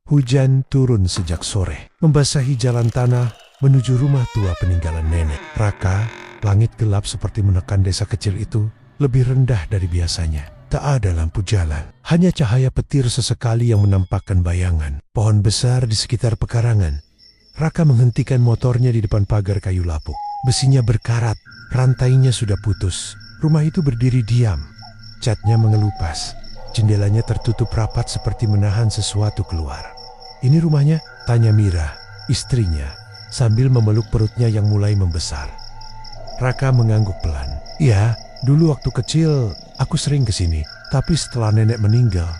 Hujan turun sejak sore, membasahi jalan tanah menuju rumah tua peninggalan nenek. Raka, langit gelap seperti menekan desa kecil itu, lebih rendah dari biasanya. Tak ada lampu jalan, hanya cahaya petir sesekali yang menampakkan bayangan. Pohon besar di sekitar pekarangan. Raka menghentikan motornya di depan pagar kayu lapuk. Besinya berkarat, rantainya sudah putus. Rumah itu berdiri diam, catnya mengelupas. Jendelanya tertutup rapat seperti menahan sesuatu keluar. "Ini rumahnya?" tanya Mira, istrinya, sambil memeluk perutnya yang mulai membesar. Raka mengangguk pelan. "Iya, dulu waktu kecil aku sering kesini, tapi setelah nenek meninggal,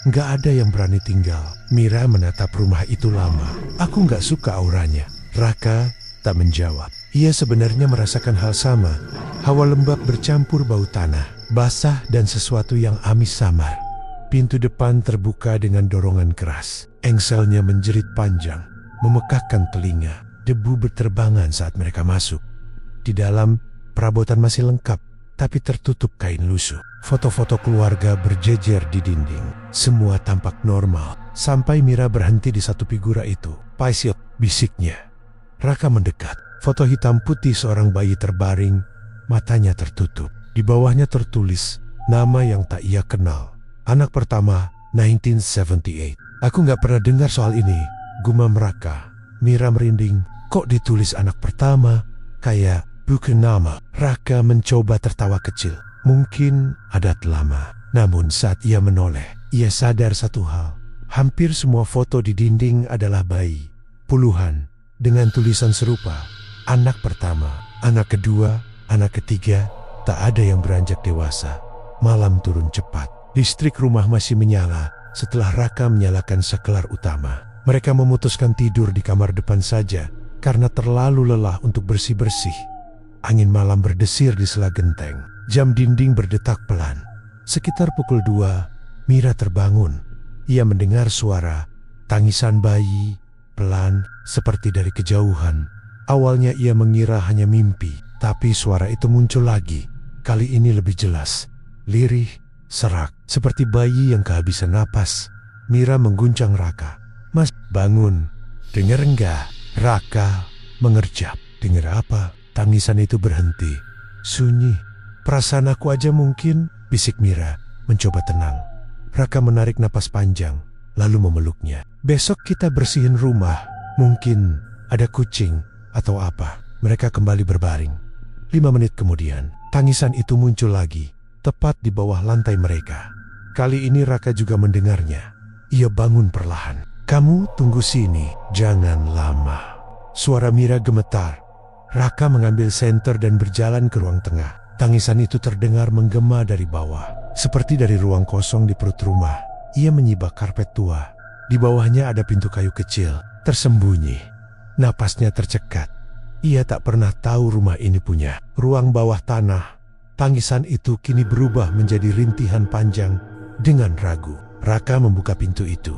nggak ada yang berani tinggal." Mira menatap rumah itu lama. "Aku nggak suka auranya." Raka tak menjawab. Ia sebenarnya merasakan hal sama. Hawa lembab bercampur bau tanah, basah dan sesuatu yang amis samar. Pintu depan terbuka dengan dorongan keras. Engselnya menjerit panjang, memekakkan telinga. Debu berterbangan saat mereka masuk. Di dalam, perabotan masih lengkap, tapi tertutup kain lusuh. Foto-foto keluarga berjejer di dinding. Semua tampak normal, sampai Mira berhenti di satu figura itu. "Paisil," bisiknya. Raka mendekat. Foto hitam putih seorang bayi terbaring, matanya tertutup. Di bawahnya tertulis nama yang tak ia kenal. Anak pertama, 1978. "Aku nggak pernah dengar soal ini," gumam Raka. Mira merinding. "Kok ditulis anak pertama? Kayak bukan nama." Raka mencoba tertawa kecil. Mungkin adat lama. Namun saat ia menoleh, ia sadar satu hal. Hampir semua foto di dinding adalah bayi. Puluhan, dengan tulisan serupa. Anak pertama, anak kedua, anak ketiga. Tak ada yang beranjak dewasa. Malam turun cepat. Listrik rumah masih menyala setelah Raka menyalakan saklar utama. Mereka memutuskan tidur di kamar depan saja karena terlalu lelah untuk bersih-bersih. Angin malam berdesir di sela genteng. Jam dinding berdetak pelan. Sekitar pukul 2, Mira terbangun. Ia mendengar suara tangisan bayi, pelan seperti dari kejauhan. Awalnya ia mengira hanya mimpi, tapi suara itu muncul lagi. Kali ini lebih jelas, lirih, serak, seperti bayi yang kehabisan napas. Mira mengguncang Raka. "Mas, bangun. Dengar enggak?" Raka mengerjap. "Dengar apa?" Tangisan itu berhenti. "Sunyi. Perasaan aku aja mungkin," bisik Mira, mencoba tenang. Raka menarik napas panjang, lalu memeluknya. "Besok kita bersihin rumah. Mungkin ada kucing atau apa." Mereka kembali berbaring. 5 menit kemudian, tangisan itu muncul lagi, tepat di bawah lantai mereka. Kali ini Raka juga mendengarnya. Ia bangun perlahan. "Kamu tunggu sini, jangan lama." Suara Mira gemetar. Raka mengambil senter dan berjalan ke ruang tengah. Tangisan itu terdengar menggema dari bawah, seperti dari ruang kosong di perut rumah. Ia menyibak karpet tua. Di bawahnya ada pintu kayu kecil, tersembunyi. Napasnya tercekat. Ia tak pernah tahu rumah ini punya ruang bawah tanah. Tangisan itu kini berubah menjadi rintihan panjang dengan ragu. Raka membuka pintu itu.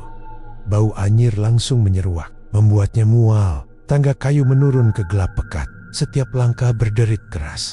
Bau anyir langsung menyeruak, membuatnya mual. Tangga kayu menurun ke gelap pekat. Setiap langkah berderit keras.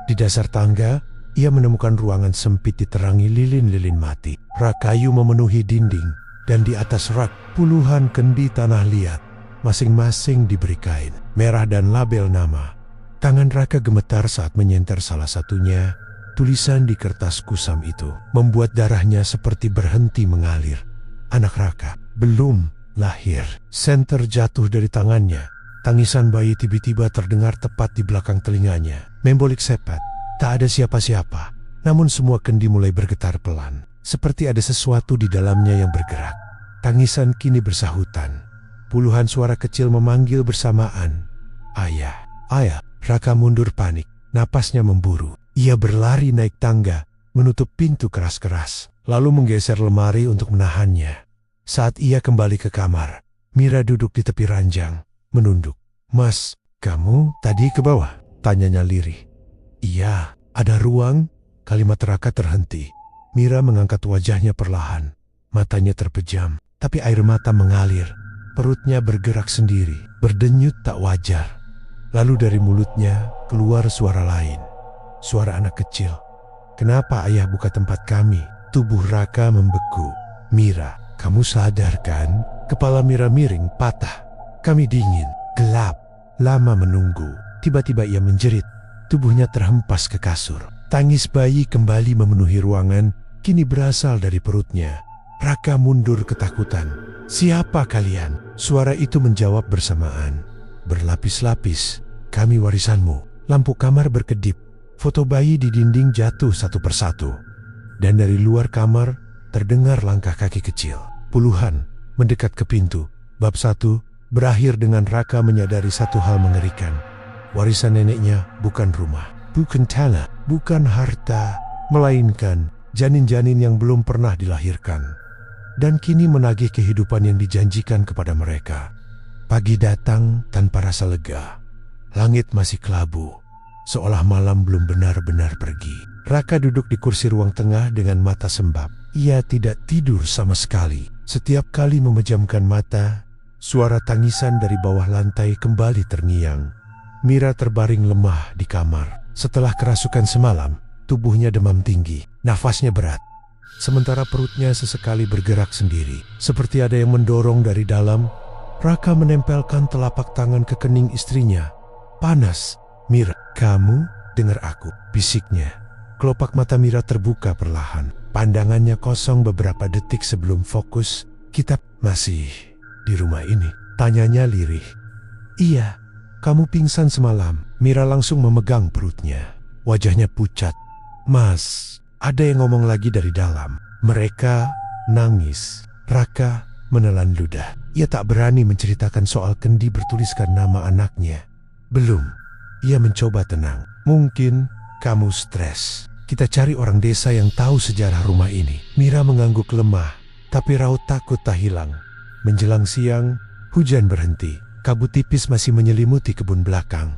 Di dasar tangga, ia menemukan ruangan sempit diterangi lilin-lilin mati. Rak kayu memenuhi dinding, dan di atas rak puluhan kendi tanah liat. Masing-masing diberi kain merah dan label nama. Tangan Raka gemetar saat menyenter salah satunya. Tulisan di kertas kusam itu membuat darahnya seperti berhenti mengalir. Anak Raka belum lahir. Senter jatuh dari tangannya. Tangisan bayi tiba-tiba terdengar tepat di belakang telinganya. Membolik sepet. Tak ada siapa-siapa. Namun semua kendi mulai bergetar pelan. Seperti ada sesuatu di dalamnya yang bergerak. Tangisan kini bersahutan. Puluhan suara kecil memanggil bersamaan. "Ayah, ayah." Raka mundur panik. Napasnya memburu. Ia berlari naik tangga, menutup pintu keras-keras, lalu menggeser lemari untuk menahannya. Saat ia kembali ke kamar, Mira duduk di tepi ranjang, menunduk. "Mas, kamu tadi ke bawah?" tanyanya lirih. "Iya, ada ruang?" Kalimat Raka terhenti. Mira mengangkat wajahnya perlahan. Matanya terpejam, tapi air mata mengalir. Perutnya bergerak sendiri, berdenyut tak wajar. Lalu dari mulutnya keluar suara lain. Suara anak kecil. "Kenapa ayah buka tempat kami?" Tubuh Raka membeku. "Mira, kamu sadar kan? Kepala Mira miring, patah. Kami dingin, gelap, lama menunggu. Tiba-tiba ia menjerit. Tubuhnya terhempas ke kasur. Tangis bayi kembali memenuhi ruangan, kini berasal dari perutnya. Raka mundur ketakutan. "Siapa kalian?" Suara itu menjawab bersamaan. "Berlapis-lapis, kami warisanmu." Lampu kamar berkedip. Foto bayi di dinding jatuh satu persatu. Dan dari luar kamar terdengar langkah kaki kecil. Puluhan mendekat ke pintu. Bab 1 berakhir dengan Raka menyadari satu hal mengerikan. Warisan neneknya bukan rumah, bukan tanah, bukan harta, melainkan janin-janin yang belum pernah dilahirkan. Dan kini menagih kehidupan yang dijanjikan kepada mereka. Pagi datang tanpa rasa lega. Langit masih kelabu, seolah malam belum benar-benar pergi. Raka duduk di kursi ruang tengah dengan mata sembab. Ia tidak tidur sama sekali. Setiap kali memejamkan mata, suara tangisan dari bawah lantai kembali terngiang. Mira terbaring lemah di kamar. Setelah kerasukan semalam, tubuhnya demam tinggi, nafasnya berat. Sementara perutnya sesekali bergerak sendiri, seperti ada yang mendorong dari dalam. Raka menempelkan telapak tangan ke kening istrinya. "Panas, Mira." "Kamu dengar aku," bisiknya. Kelopak mata Mira terbuka perlahan. Pandangannya kosong beberapa detik sebelum fokus. "Kita masih di rumah ini?" tanyanya lirih. "Iya, kamu pingsan semalam." Mira langsung memegang perutnya. Wajahnya pucat. "Mas," ada yang ngomong lagi dari dalam. Mereka nangis. Raka menelan ludah. Ia tak berani menceritakan soal kendi bertuliskan nama anaknya. "Belum." Ia mencoba tenang. "Mungkin kamu stres. Kita cari orang desa yang tahu sejarah rumah ini." Mira mengangguk lemah, tapi raut takut tak hilang. Menjelang siang, hujan berhenti. Kabut tipis masih menyelimuti kebun belakang.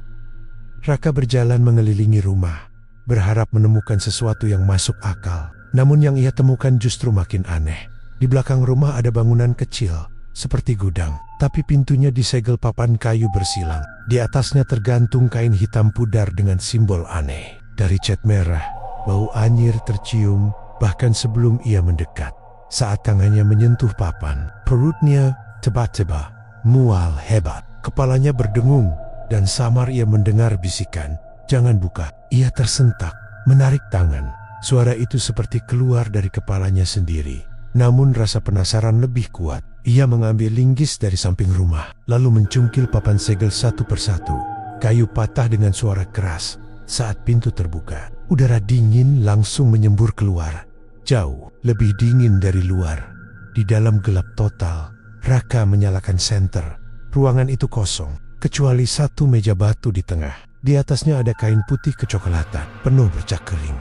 Raka berjalan mengelilingi rumah, berharap menemukan sesuatu yang masuk akal. Namun yang ia temukan justru makin aneh. Di belakang rumah ada bangunan kecil, seperti gudang, tapi pintunya disegel papan kayu bersilang. Di atasnya tergantung kain hitam pudar dengan simbol aneh. Dari cat merah, bau anyir tercium bahkan sebelum ia mendekat. Saat tangannya menyentuh papan, perutnya tiba-tiba mual hebat. Kepalanya berdengung dan samar ia mendengar bisikan, "Jangan buka." Ia tersentak, menarik tangan. Suara itu seperti keluar dari kepalanya sendiri. Namun rasa penasaran lebih kuat. Ia mengambil linggis dari samping rumah, lalu mencungkil papan segel satu persatu. Kayu patah dengan suara keras saat pintu terbuka. Udara dingin langsung menyembur keluar. Jauh lebih dingin dari luar. Di dalam gelap total, Raka menyalakan senter. Ruangan itu kosong, kecuali satu meja batu di tengah. Di atasnya ada kain putih kecoklatan, penuh bercak kering.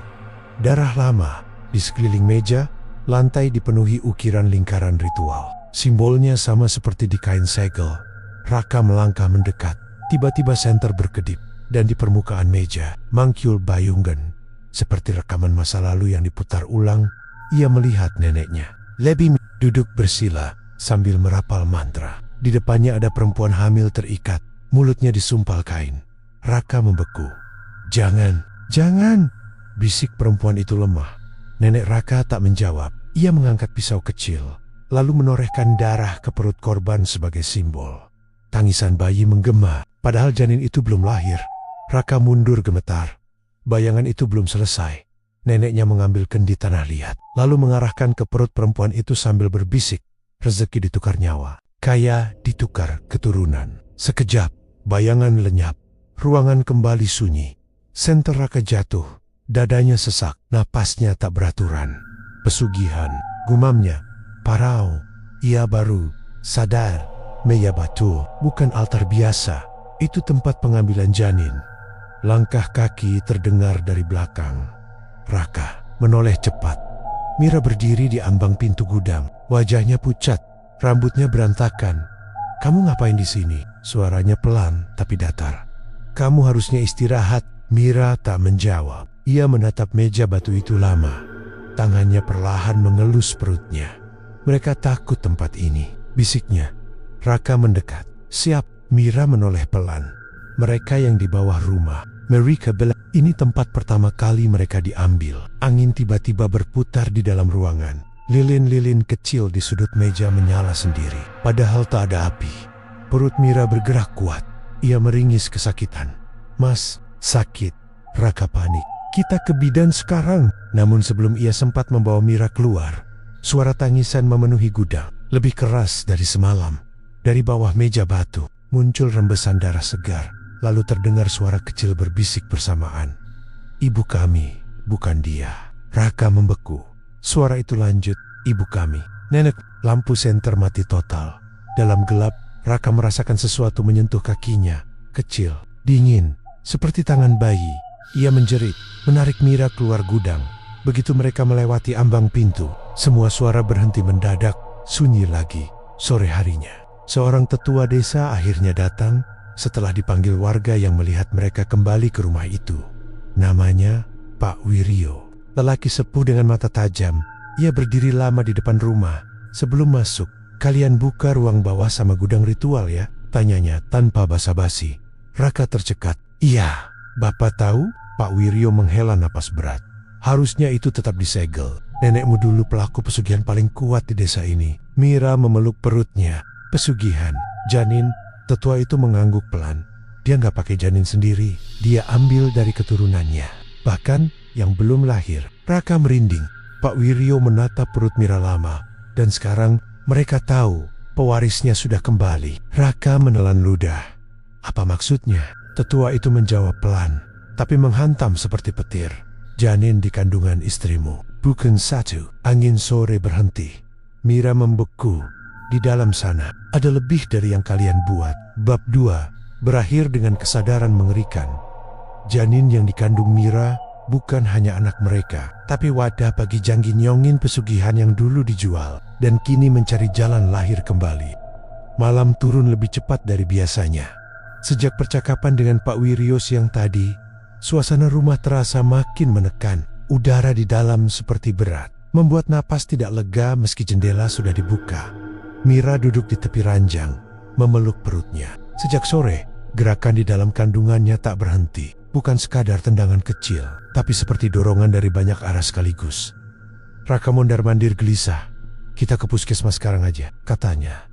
Darah lama di sekeliling meja. Lantai dipenuhi ukiran lingkaran ritual. Simbolnya sama seperti di kain segel. Raka melangkah mendekat. Tiba-tiba senter berkedip. Dan di permukaan meja, Mangkyul Bayunggen. Seperti rekaman masa lalu yang diputar ulang, ia melihat neneknya. Lebih duduk bersila sambil merapal mantra. Di depannya ada perempuan hamil terikat. Mulutnya disumpal kain. Raka membeku. Jangan, bisik perempuan itu lemah. Nenek Raka tak menjawab. Ia mengangkat pisau kecil, lalu menorehkan darah ke perut korban sebagai simbol. Tangisan bayi menggema, padahal janin itu belum lahir. Raka mundur gemetar. Bayangan itu belum selesai. Neneknya mengambil kendi tanah liat, lalu mengarahkan ke perut perempuan itu sambil berbisik, rezeki ditukar nyawa, kaya ditukar keturunan. Sekejap, bayangan lenyap, ruangan kembali sunyi. Senter Raka jatuh. Dadanya sesak, napasnya tak beraturan. Pesugihan, gumamnya. Parau, ia baru sadar. Meja batu, bukan altar biasa. Itu tempat pengambilan janin. Langkah kaki terdengar dari belakang. Raka menoleh cepat. Mira berdiri di ambang pintu gudang. Wajahnya pucat, rambutnya berantakan. "Kamu ngapain di sini?" Suaranya pelan tapi datar. "Kamu harusnya istirahat." Mira tak menjawab. Ia menatap meja batu itu lama. Tangannya perlahan mengelus perutnya. "Mereka takut tempat ini," bisiknya. Raka mendekat. "Siap." Mira menoleh pelan. "Mereka yang di bawah rumah." Mereka bilang ini tempat pertama kali mereka diambil. Angin tiba-tiba berputar di dalam ruangan. Lilin-lilin kecil di sudut meja menyala sendiri. Padahal tak ada api. Perut Mira bergerak kuat. Ia meringis kesakitan. "Mas, sakit." Raka panik. "Kita ke bidan sekarang." Namun sebelum ia sempat membawa Mira keluar, suara tangisan memenuhi gudang. Lebih keras dari semalam. Dari bawah meja batu, muncul rembesan darah segar. Lalu terdengar suara kecil berbisik bersamaan. "Ibu kami, bukan dia." Raka membeku. Suara itu lanjut, "Ibu kami, nenek." Lampu senter mati total. Dalam gelap, Raka merasakan sesuatu menyentuh kakinya. Kecil, dingin, seperti tangan bayi. Ia menjerit, menarik Mira keluar gudang. Begitu mereka melewati ambang pintu, semua suara berhenti mendadak, sunyi lagi. Sore harinya, seorang tetua desa akhirnya datang setelah dipanggil warga yang melihat mereka kembali ke rumah itu. Namanya Pak Wiryo. Lelaki sepuh dengan mata tajam. Ia berdiri lama di depan rumah. "Sebelum masuk, kalian buka ruang bawah sama gudang ritual ya?" tanyanya tanpa basa-basi. Raka tercekat. "Iya, Bapak tahu?" Pak Wiryo menghela napas berat. "Harusnya itu tetap disegel. Nenekmu dulu pelaku pesugihan paling kuat di desa ini." Mira memeluk perutnya. "Pesugihan? Janin?" Tetua itu mengangguk pelan. "Dia nggak pakai janin sendiri. Dia ambil dari keturunannya. Bahkan yang belum lahir." Raka merinding. Pak Wiryo menatap perut Mira lama. Dan sekarang mereka tahu pewarisnya sudah kembali. Raka menelan ludah. "Apa maksudnya?" Tetua itu menjawab pelan, tapi menghantam seperti petir. "Janin di kandungan istrimu, bukan satu." Angin sore berhenti. Mira membeku. Di dalam sana ada lebih dari yang kalian buat. Bab 2 berakhir dengan kesadaran mengerikan. Janin yang dikandung Mira bukan hanya anak mereka, tapi wadah bagi Janggi Nyongin pesugihan yang dulu dijual dan kini mencari jalan lahir kembali. Malam turun lebih cepat dari biasanya. Sejak percakapan dengan Pak Wiryo siang tadi, suasana rumah terasa makin menekan. Udara di dalam seperti berat, membuat napas tidak lega meski jendela sudah dibuka. Mira duduk di tepi ranjang, memeluk perutnya. Sejak sore, gerakan di dalam kandungannya tak berhenti. Bukan sekadar tendangan kecil, tapi seperti dorongan dari banyak arah sekaligus. Raka mondar-mandir gelisah. "Kita ke puskesmas sekarang aja," katanya.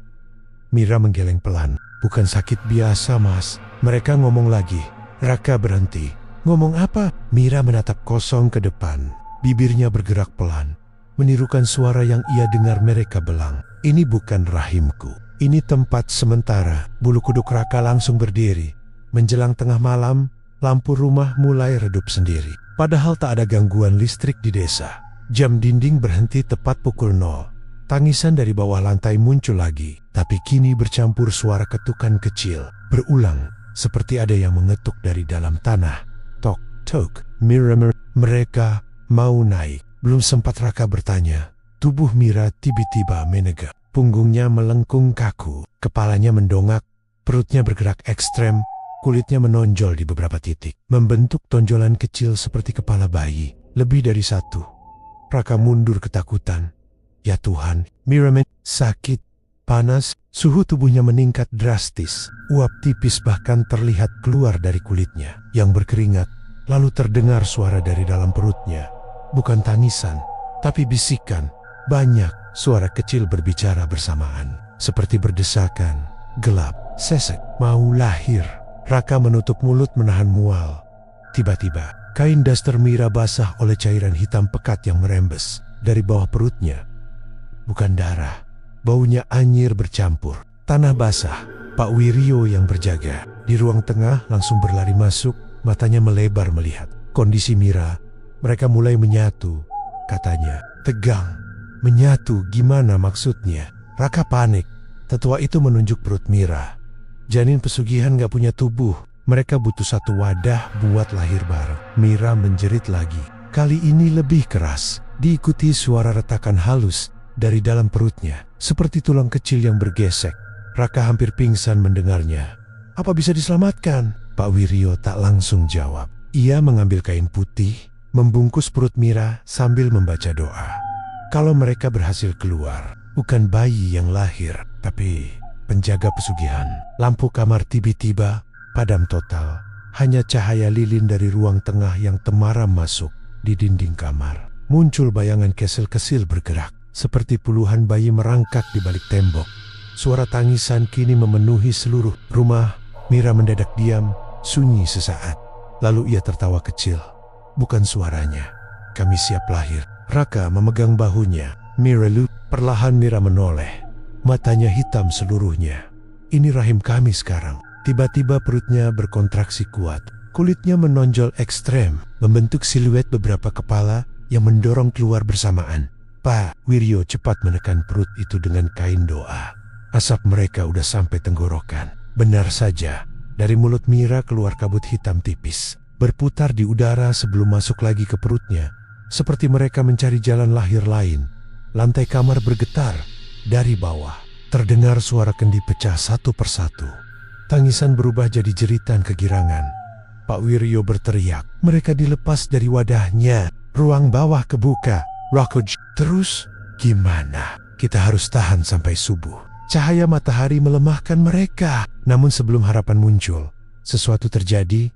Mira menggeleng pelan. "Bukan sakit biasa, Mas." Mereka ngomong lagi. Raka berhenti. "Ngomong apa?" Mira menatap kosong ke depan. Bibirnya bergerak pelan, menirukan suara yang ia dengar mereka belang. "Ini bukan rahimku. Ini tempat sementara." Bulu kuduk Raka langsung berdiri. Menjelang tengah malam, lampu rumah mulai redup sendiri. Padahal tak ada gangguan listrik di desa. Jam dinding berhenti tepat pukul 0. Tangisan dari bawah lantai muncul lagi, tapi kini bercampur suara ketukan kecil, berulang, seperti ada yang mengetuk dari dalam tanah. Tok, tok, Mira, mereka mau naik. Belum sempat Raka bertanya, tubuh Mira tiba-tiba menegak. Punggungnya melengkung kaku, kepalanya mendongak, perutnya bergerak ekstrem. Kulitnya menonjol di beberapa titik, membentuk tonjolan kecil seperti kepala bayi, lebih dari satu. Raka mundur ketakutan. Ya Tuhan, Mira sakit, panas, suhu tubuhnya meningkat drastis. Uap tipis bahkan terlihat keluar dari kulitnya, yang berkeringat. Lalu terdengar suara dari dalam perutnya. Bukan tangisan, tapi bisikan. Banyak suara kecil berbicara bersamaan, seperti berdesakan, gelap, sesek, mau lahir. Raka menutup mulut menahan mual. Tiba-tiba, kain daster Mira basah oleh cairan hitam pekat yang merembes dari bawah perutnya. Bukan darah, baunya anyir bercampur. Tanah basah. Pak Wiryo yang berjaga di ruang tengah langsung berlari masuk, matanya melebar melihat kondisi Mira. Mereka mulai menyatu, katanya. Tegang. Menyatu gimana maksudnya? Raka panik. Tetua itu menunjuk perut Mira. Janin pesugihan gak punya tubuh. Mereka butuh satu wadah buat lahir bareng. Mira menjerit lagi. Kali ini lebih keras. Diikuti suara retakan halus dari dalam perutnya. Seperti tulang kecil yang bergesek. Raka hampir pingsan mendengarnya. Apa bisa diselamatkan? Pak Wiryo tak langsung jawab. Ia mengambil kain putih, membungkus perut Mira sambil membaca doa. Kalau mereka berhasil keluar, bukan bayi yang lahir, tapi penjaga pesugihan. Lampu kamar tiba-tiba padam total. Hanya cahaya lilin dari ruang tengah yang temaram masuk di dinding kamar. Muncul bayangan kesel-kesil bergerak. seperti puluhan bayi merangkak di balik tembok. Suara tangisan kini memenuhi seluruh rumah. Mira mendadak diam, sunyi sesaat. Lalu ia tertawa kecil. Bukan suaranya. Kami siap lahir. Raka memegang bahunya. Mira lupa. Perlahan Mira menoleh. Matanya hitam seluruhnya. Ini rahim kami sekarang. Tiba-tiba perutnya berkontraksi kuat. Kulitnya menonjol ekstrem, membentuk siluet beberapa kepala yang mendorong keluar bersamaan. Pak Wiryo cepat menekan perut itu dengan kain doa. Asap mereka udah sampai tenggorokan. Benar saja, dari mulut Mira keluar kabut hitam tipis, berputar di udara sebelum masuk lagi ke perutnya, seperti mereka mencari jalan lahir lain. Lantai kamar bergetar. Dari bawah, terdengar suara kendi pecah satu persatu. Tangisan berubah jadi jeritan kegirangan. Pak Wiryo berteriak. Mereka dilepas dari wadahnya. Ruang bawah kebuka. Rakoj. Terus, gimana? Kita harus tahan sampai subuh. Cahaya matahari melemahkan mereka. Namun sebelum harapan muncul, sesuatu terjadi.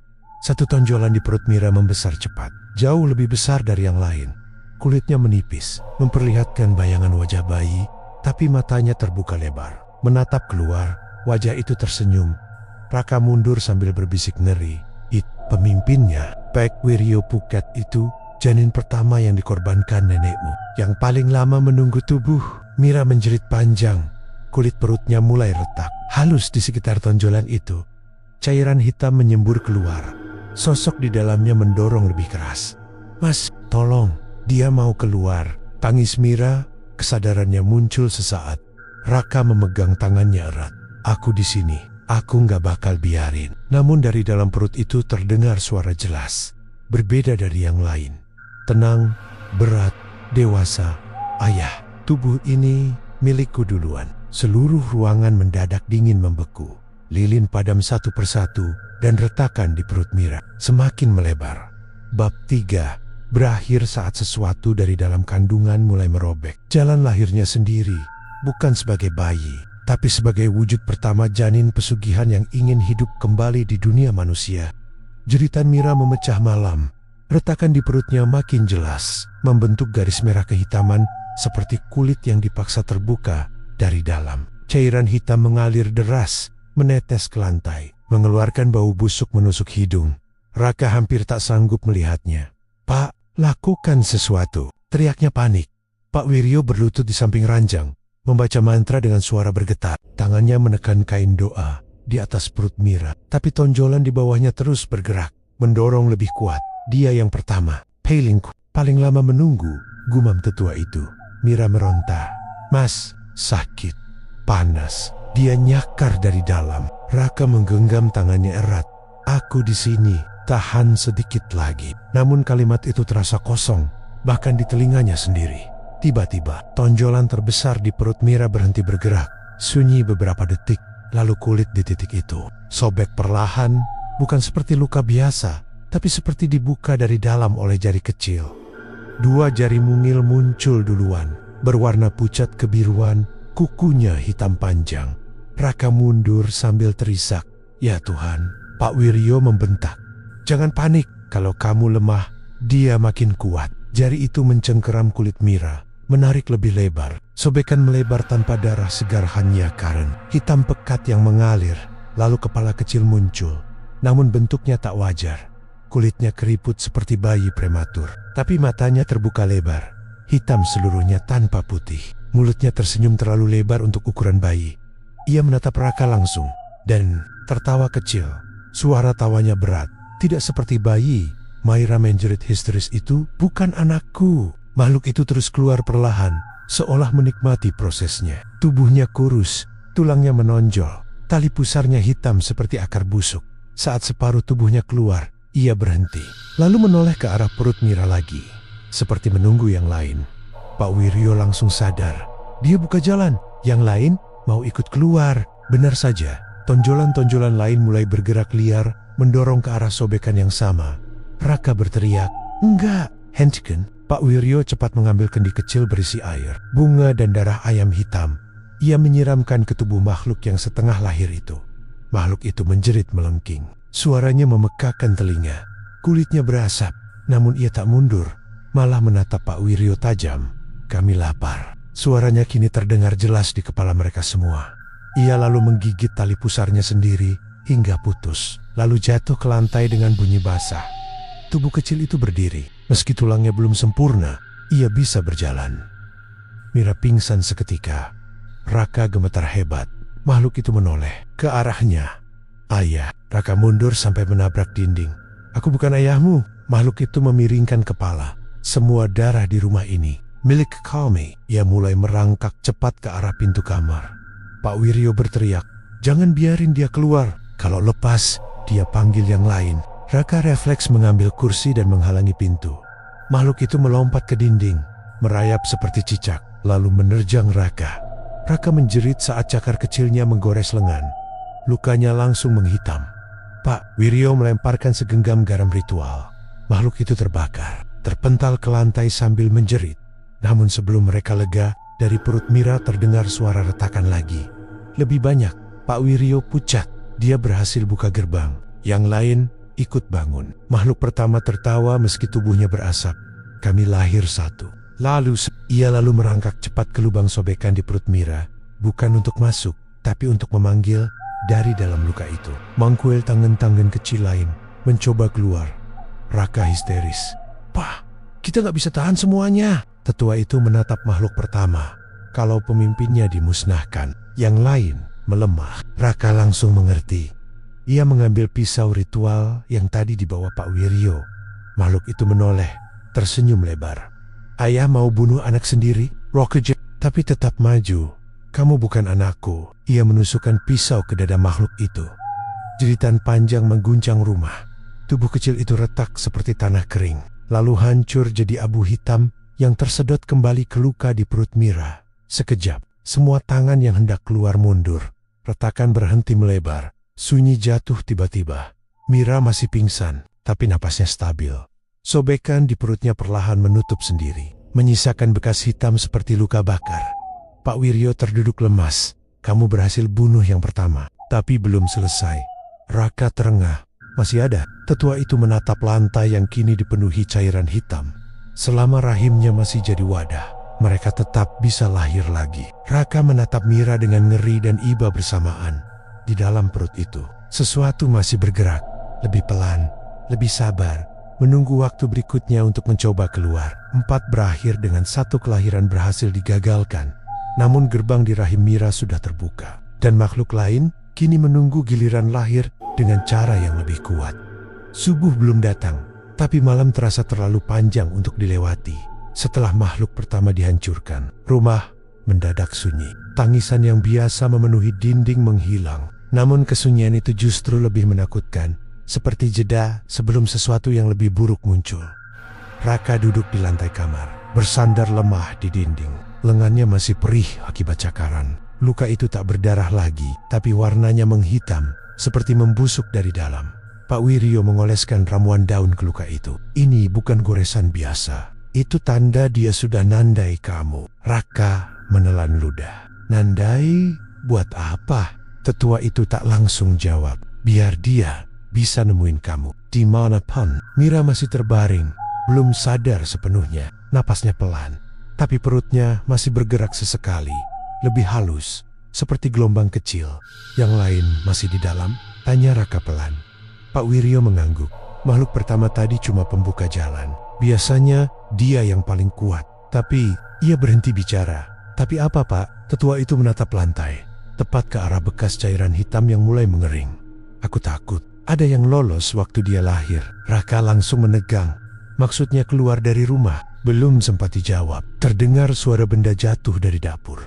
Satu tonjolan di perut Mira membesar cepat. Jauh lebih besar dari yang lain. Kulitnya menipis, memperlihatkan bayangan wajah bayi, tapi matanya terbuka lebar. Menatap keluar, wajah itu tersenyum. Raka mundur sambil berbisik ngeri. Pemimpinnya, Pak Wiryo Pukat itu, janin pertama yang dikorbankan nenekmu. Yang paling lama menunggu tubuh. Mira menjerit panjang. Kulit perutnya mulai retak. Halus di sekitar tonjolan itu. Cairan hitam menyembur keluar. Sosok di dalamnya mendorong lebih keras. Mas, tolong, dia mau keluar. Tangis Mira, kesadarannya muncul sesaat. Raka memegang tangannya erat. Aku di sini, aku nggak bakal biarin. Namun dari dalam perut itu terdengar suara jelas. Berbeda dari yang lain. Tenang, berat, dewasa. Ayah, tubuh ini milikku duluan. Seluruh ruangan mendadak dingin membeku. Lilin padam satu persatu dan retakan di perut Mira semakin melebar. Bab 3 berakhir saat sesuatu dari dalam kandungan mulai merobek. Jalan lahirnya sendiri, bukan sebagai bayi, tapi sebagai wujud pertama janin pesugihan yang ingin hidup kembali di dunia manusia. Jeritan Mira memecah malam. Retakan di perutnya makin jelas, membentuk garis merah kehitaman seperti kulit yang dipaksa terbuka dari dalam. Cairan hitam mengalir deras, menetes ke lantai, mengeluarkan bau busuk menusuk hidung. Raka hampir tak sanggup melihatnya. Pak, lakukan sesuatu, teriaknya panik. Pak Wiryo berlutut di samping ranjang, membaca mantra dengan suara bergetar. Tangannya menekan kain doa di atas perut Mira, tapi tonjolan di bawahnya terus bergerak, mendorong lebih kuat. Dia yang pertama, Peilingku, paling lama menunggu, gumam tetua itu. Mira meronta. Mas, sakit, panas. Dia nyakar dari dalam. Raka menggenggam tangannya erat. Aku di sini, tahan sedikit lagi. Namun kalimat itu terasa kosong, bahkan di telinganya sendiri. Tiba-tiba, tonjolan terbesar di perut Mira berhenti bergerak. Sunyi beberapa detik, lalu kulit di titik itu sobek perlahan, bukan seperti luka biasa, tapi seperti dibuka dari dalam oleh jari kecil. 2 jari mungil muncul duluan, berwarna pucat kebiruan, kukunya hitam panjang. Raka mundur sambil terisak. Ya Tuhan, Pak Wiryo membentak. Jangan panik, kalau kamu lemah, dia makin kuat. Jari itu mencengkeram kulit Mira, menarik lebih lebar. Sobekan melebar tanpa darah segar hanya karen. Hitam pekat yang mengalir, lalu kepala kecil muncul. Namun bentuknya tak wajar. Kulitnya keriput seperti bayi prematur, tapi matanya terbuka lebar. Hitam seluruhnya tanpa putih. Mulutnya tersenyum terlalu lebar untuk ukuran bayi. Ia menatap Raka langsung dan tertawa kecil. Suara tawanya berat, tidak seperti bayi. Maira menjerit histeris itu, bukan anakku. Makhluk itu terus keluar perlahan, seolah menikmati prosesnya. Tubuhnya kurus, tulangnya menonjol. Tali pusarnya hitam seperti akar busuk. Saat separuh tubuhnya keluar, ia berhenti. Lalu menoleh ke arah perut Mira lagi, seperti menunggu yang lain. Pak Wiryo langsung sadar. Dia buka jalan, yang lain mau ikut keluar. Benar saja, tonjolan-tonjolan lain mulai bergerak liar, mendorong ke arah sobekan yang sama. Raka berteriak, enggak, hentikan. Pak Wiryo cepat mengambil kendi kecil berisi air, bunga dan darah ayam hitam. Ia menyiramkan ke tubuh makhluk yang setengah lahir itu. Makhluk itu menjerit melengking. Suaranya memekakan telinga. Kulitnya berasap, namun ia tak mundur, malah menatap Pak Wiryo tajam. Kami lapar. Suaranya kini terdengar jelas di kepala mereka semua. Ia lalu menggigit tali pusarnya sendiri hingga putus, lalu jatuh ke lantai dengan bunyi basah. Tubuh kecil itu berdiri. Meski tulangnya belum sempurna, ia bisa berjalan. Mira pingsan seketika. Raka gemetar hebat. Makhluk itu menoleh ke arahnya. Ayah. Raka mundur sampai menabrak dinding. Aku bukan ayahmu. Makhluk itu memiringkan kepala. Semua darah di rumah ini milik kami. Ia mulai merangkak cepat ke arah pintu kamar. Pak Wiryo berteriak, jangan biarin dia keluar. Kalau lepas, dia panggil yang lain. Raka refleks mengambil kursi dan menghalangi pintu. Makhluk itu melompat ke dinding, merayap seperti cicak, lalu menerjang Raka. Raka menjerit saat cakar kecilnya menggores lengan. Lukanya langsung menghitam. Pak Wiryo melemparkan segenggam garam ritual. Makhluk itu terbakar, terpental ke lantai sambil menjerit. Namun sebelum mereka lega, dari perut Mira terdengar suara retakan lagi. Lebih banyak. Pak Wiryo pucat. Dia berhasil buka gerbang. Yang lain ikut bangun. Makhluk pertama tertawa meski tubuhnya berasap. Kami lahir satu. Ia lalu merangkak cepat ke lubang sobekan di perut Mira. Bukan untuk masuk, tapi untuk memanggil dari dalam luka itu. Mangkuel tangan-tangan kecil lain mencoba keluar. Raka histeris. Pak, kita gak bisa tahan semuanya. Tetua itu menatap makhluk pertama. Kalau pemimpinnya dimusnahkan, yang lain melemah. Raka langsung mengerti. Ia mengambil pisau ritual yang tadi dibawa Pak Wiryo. Makhluk itu menoleh, tersenyum lebar. Ayah mau bunuh anak sendiri? Rokeje, tapi tetap maju. Kamu bukan anakku. Ia menusukkan pisau ke dada makhluk itu. Jeritan panjang mengguncang rumah. Tubuh kecil itu retak seperti tanah kering, lalu hancur jadi abu hitam yang tersedot kembali ke luka di perut Mira. Sekejap, semua tangan yang hendak keluar mundur. Retakan berhenti melebar. Sunyi jatuh tiba-tiba. Mira masih pingsan, tapi napasnya stabil. Sobekan di perutnya perlahan menutup sendiri, menyisakan bekas hitam seperti luka bakar. Pak Wiryo terduduk lemas. Kamu berhasil bunuh yang pertama, tapi belum selesai. Raka terengah. Masih ada. Tetua itu menatap lantai yang kini dipenuhi cairan hitam. Selama rahimnya masih jadi wadah, mereka tetap bisa lahir lagi. Raka menatap Mira dengan ngeri dan iba bersamaan. Di dalam perut itu, sesuatu masih bergerak. Lebih pelan, lebih sabar. Menunggu waktu berikutnya untuk mencoba keluar. 4 berakhir dengan 1 kelahiran berhasil digagalkan. Namun gerbang di rahim Mira sudah terbuka. Dan makhluk lain kini menunggu giliran lahir dengan cara yang lebih kuat. Subuh belum datang, tapi malam terasa terlalu panjang untuk dilewati. Setelah makhluk pertama dihancurkan, rumah mendadak sunyi. Tangisan yang biasa memenuhi dinding menghilang. Namun kesunyian itu justru lebih menakutkan, seperti jeda sebelum sesuatu yang lebih buruk muncul. Raka duduk di lantai kamar, bersandar lemah di dinding. Lengannya masih perih akibat cakaran. Luka itu tak berdarah lagi, tapi warnanya menghitam, seperti membusuk dari dalam. Pak Wiryo mengoleskan ramuan daun ke luka itu. Ini bukan goresan biasa. Itu tanda dia sudah nandai kamu. Raka menelan ludah. Nandai buat apa? Tetua itu tak langsung jawab. Biar dia bisa nemuin kamu dimanapun. Mira masih terbaring, belum sadar sepenuhnya. Napasnya pelan, tapi perutnya masih bergerak sesekali. Lebih halus, seperti gelombang kecil. Yang lain masih di dalam? Tanya Raka pelan. Pak Wiryo mengangguk. Makhluk pertama tadi cuma pembuka jalan. Biasanya dia yang paling kuat. Tapi ia berhenti bicara. Tapi apa Pak? Tetua itu menatap lantai, tepat ke arah bekas cairan hitam yang mulai mengering. Aku takut ada yang lolos waktu dia lahir. Raka langsung menegang. Maksudnya keluar dari rumah. Belum sempat dijawab, terdengar suara benda jatuh dari dapur.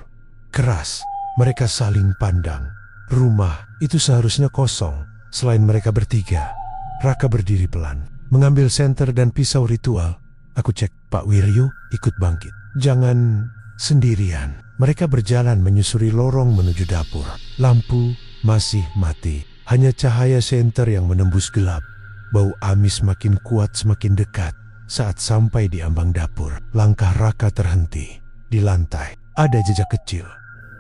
Keras, mereka saling pandang. Rumah itu seharusnya kosong. Selain mereka bertiga, Raka berdiri pelan, mengambil senter dan pisau ritual. Aku cek, Pak Wiryo ikut bangkit. Jangan sendirian. Mereka berjalan menyusuri lorong menuju dapur. Lampu masih mati. Hanya cahaya senter yang menembus gelap. Bau amis makin kuat semakin dekat. Saat sampai di ambang dapur, langkah Raka terhenti. Di lantai ada jejak kecil.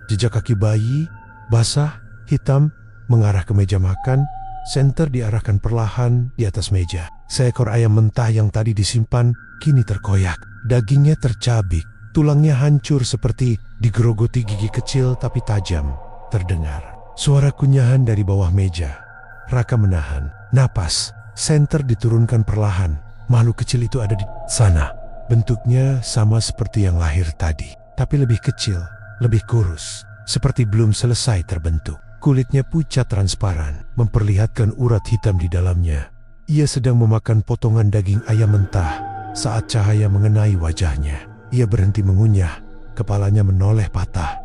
Jejak kaki bayi, basah, hitam, mengarah ke meja makan. Senter diarahkan perlahan di atas meja. Seekor ayam mentah yang tadi disimpan kini terkoyak. Dagingnya tercabik, Tulangnya hancur seperti digerogoti gigi kecil tapi tajam. Terdengar suara kunyahan dari bawah meja. Raka menahan napas. Senter diturunkan perlahan. Makhluk kecil itu ada di sana. Bentuknya sama seperti yang lahir tadi, tapi lebih kecil, lebih kurus, seperti belum selesai terbentuk. Kulitnya pucat transparan, memperlihatkan urat hitam di dalamnya. Ia sedang memakan potongan daging ayam mentah. Saat cahaya mengenai wajahnya, ia berhenti mengunyah. Kepalanya menoleh patah.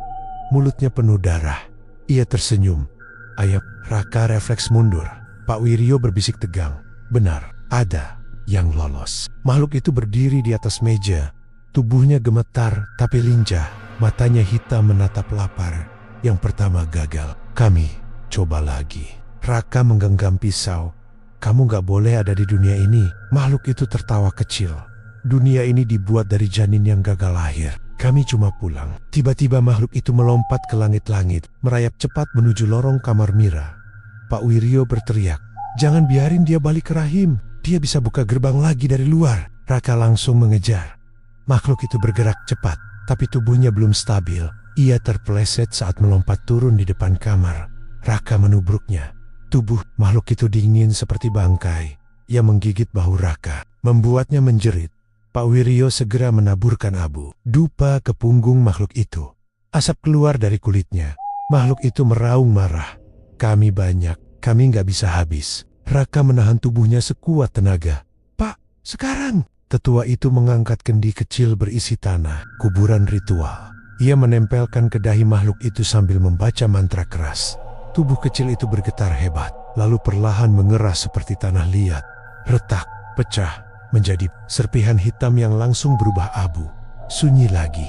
Mulutnya penuh darah. Ia tersenyum. Ayam. Raka refleks mundur. Pak Wiryo berbisik tegang. Benar, ada yang lolos. Makhluk itu berdiri di atas meja. Tubuhnya gemetar tapi lincah. Matanya hitam menatap lapar. Yang pertama gagal. Kami coba lagi. Raka menggenggam pisau. Kamu gak boleh ada di dunia ini. Makhluk itu tertawa kecil. Dunia ini dibuat dari janin yang gagal lahir. Kami cuma pulang. Tiba-tiba makhluk itu melompat ke langit-langit, merayap cepat menuju lorong kamar Mira. Pak Wiryo berteriak, "Jangan biarin dia balik ke rahim. Dia bisa buka gerbang lagi dari luar." Raka langsung mengejar. Makhluk itu bergerak cepat, tapi tubuhnya belum stabil. Ia terpeleset saat melompat turun di depan kamar. Raka menubruknya. Tubuh makhluk itu dingin seperti bangkai. Ia menggigit bahu Raka, membuatnya menjerit. Pak Wiryo segera menaburkan abu dupa ke punggung makhluk itu. Asap keluar dari kulitnya. Makhluk itu meraung marah. Kami banyak, kami nggak bisa habis. Raka menahan tubuhnya sekuat tenaga. Pak, sekarang. Tetua itu mengangkat kendi kecil berisi tanah, kuburan ritual. Ia menempelkan ke dahi makhluk itu sambil membaca mantra keras. Tubuh kecil itu bergetar hebat, lalu perlahan mengeras seperti tanah liat. Retak, pecah, menjadi serpihan hitam yang langsung berubah abu. Sunyi lagi.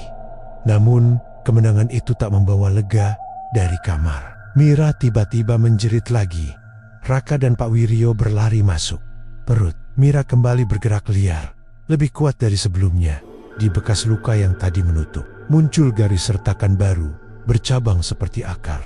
Namun, kemenangan itu tak membawa lega dari kamar. Mira tiba-tiba menjerit lagi. Raka dan Pak Wiryo berlari masuk. Perut Mira kembali bergerak liar. Lebih kuat dari sebelumnya. Di bekas luka yang tadi menutup, muncul garis sertakan baru, bercabang seperti akar.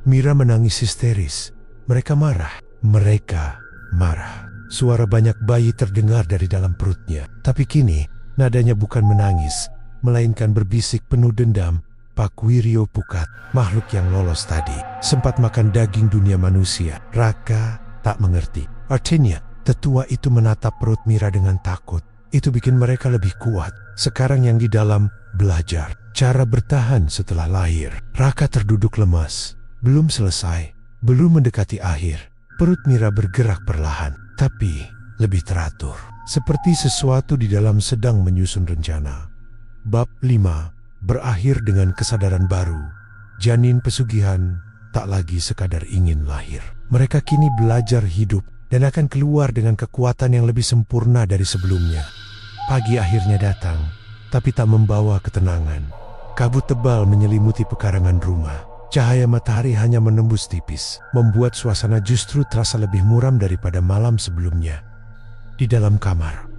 Mira menangis histeris. Mereka marah. Mereka marah. Suara banyak bayi terdengar dari dalam perutnya. Tapi kini, nadanya bukan menangis, melainkan berbisik penuh dendam. Pak Wiryo pukat, makhluk yang lolos tadi, sempat makan daging dunia manusia. Raka tak mengerti. Artinya, tetua itu menatap perut Mira dengan takut. Itu bikin mereka lebih kuat. Sekarang yang di dalam belajar cara bertahan setelah lahir. Raka terduduk lemas. Belum selesai, belum mendekati akhir. Perut Mira bergerak perlahan, tapi lebih teratur. Seperti sesuatu di dalam sedang menyusun rencana. Bab 5 berakhir dengan kesadaran baru. Janin pesugihan tak lagi sekadar ingin lahir. Mereka kini belajar hidup dan akan keluar dengan kekuatan yang lebih sempurna dari sebelumnya. Pagi akhirnya datang, tapi tak membawa ketenangan. Kabut tebal menyelimuti pekarangan rumah. Cahaya matahari hanya menembus tipis, membuat suasana justru terasa lebih muram daripada malam sebelumnya. Di dalam kamar,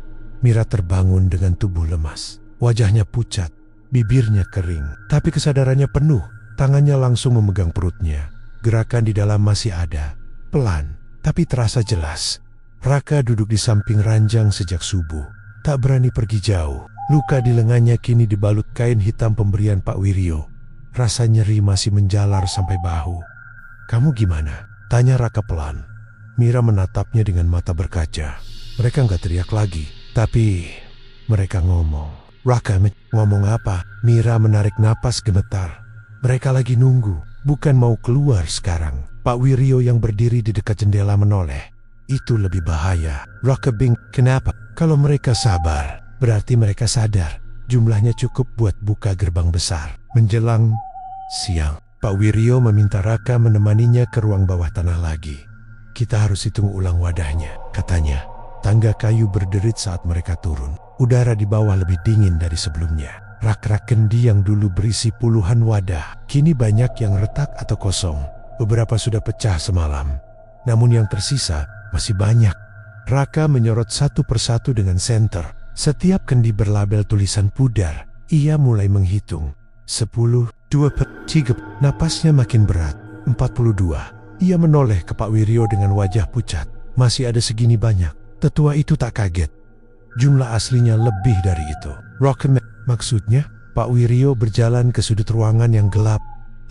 Mira terbangun dengan tubuh lemas. Wajahnya pucat, bibirnya kering, tapi kesadarannya penuh. Tangannya langsung memegang perutnya. Gerakan di dalam masih ada, pelan, tapi terasa jelas. Raka duduk di samping ranjang sejak subuh, tak berani pergi jauh. Luka di lengannya kini dibalut kain hitam pemberian Pak Wiryo. Rasa nyeri masih menjalar sampai bahu. "Kamu gimana?" tanya Raka pelan. Mira menatapnya dengan mata berkaca. Mereka nggak teriak lagi, tapi mereka ngomong. "Raka, ngomong apa?" Mira menarik napas gemetar. Mereka lagi nunggu, bukan mau keluar sekarang. Pak Wiryo yang berdiri di dekat jendela menoleh. "Itu lebih bahaya." Raka "Kenapa?" "Kalau mereka sabar, berarti mereka sadar. Jumlahnya cukup buat buka gerbang besar." Menjelang siang, Pak Wiryo meminta Raka menemaninya ke ruang bawah tanah lagi. "Kita harus hitung ulang wadahnya," katanya. Tangga kayu berderit saat mereka turun. Udara di bawah lebih dingin dari sebelumnya. Rak-rak kendi yang dulu berisi puluhan wadah, kini banyak yang retak atau kosong. Beberapa sudah pecah semalam, namun yang tersisa masih banyak. Raka menyorot satu persatu dengan senter. Setiap kendi berlabel tulisan pudar. Ia mulai menghitung. 10, 2, 3. Napasnya makin berat. 42. Ia menoleh ke Pak Wiryo dengan wajah pucat. Masih ada segini banyak. Tetua itu tak kaget. Jumlah aslinya lebih dari itu. "Rockman, maksudnya?" Pak Wiryo berjalan ke sudut ruangan yang gelap,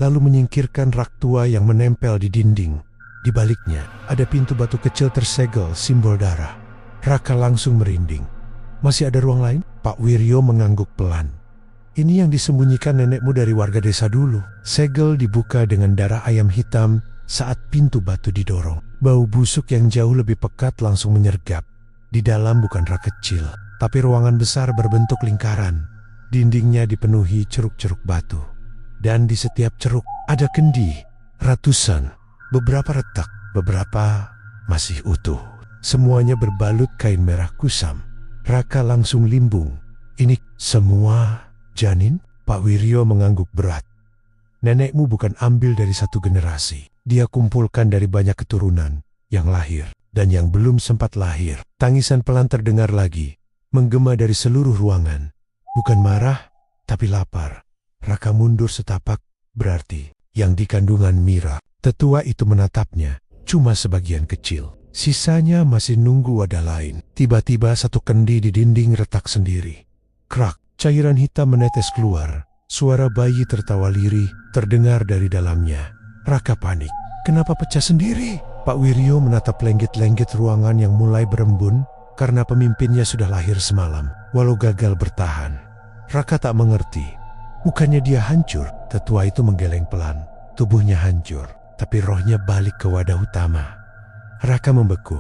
lalu menyingkirkan rak tua yang menempel di dinding. Di baliknya, ada pintu batu kecil tersegel simbol darah. Raka langsung merinding. Masih ada ruang lain? Pak Wiryo mengangguk pelan. Ini yang disembunyikan nenekmu dari warga desa dulu. Segel dibuka dengan darah ayam hitam saat pintu batu didorong. Bau busuk yang jauh lebih pekat langsung menyergap. Di dalam bukan rak kecil, tapi ruangan besar berbentuk lingkaran. Dindingnya dipenuhi ceruk-ceruk batu. Dan di setiap ceruk ada kendi, ratusan, beberapa retak, beberapa masih utuh. Semuanya berbalut kain merah kusam. Raka langsung limbung. Ini semua janin? Pak Wiryo mengangguk berat. Nenekmu bukan ambil dari satu generasi. Dia kumpulkan dari banyak keturunan yang lahir dan yang belum sempat lahir. Tangisan pelan terdengar lagi, menggema dari seluruh ruangan. Bukan marah, tapi lapar. Raka mundur setapak, berarti yang di kandungan Mira. Tetua itu menatapnya, cuma sebagian kecil. Sisanya masih nunggu wadah lain. Tiba-tiba satu kendi di dinding retak sendiri. Krak, cairan hitam menetes keluar. Suara bayi tertawa lirih terdengar dari dalamnya. Raka panik. Kenapa pecah sendiri? Pak Wiryo menatap lenggit-lenggit ruangan yang mulai berembun karena pemimpinnya sudah lahir semalam, walau gagal bertahan. Raka tak mengerti. Bukannya dia hancur, tetua itu menggeleng pelan. Tubuhnya hancur, tapi rohnya balik ke wadah utama. Raka membeku.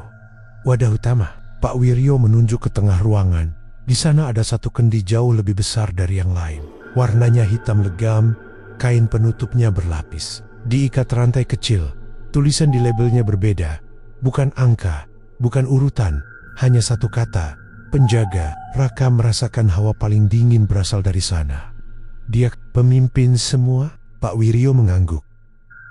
Wadah utama. Pak Wiryo menunjuk ke tengah ruangan. Di sana ada satu kendi jauh lebih besar dari yang lain. Warnanya hitam legam, kain penutupnya berlapis. Diikat rantai kecil, tulisan di labelnya berbeda. Bukan angka, bukan urutan, hanya satu kata. Penjaga. Raka merasakan hawa paling dingin berasal dari sana. Dia pemimpin semua? Pak Wiryo mengangguk.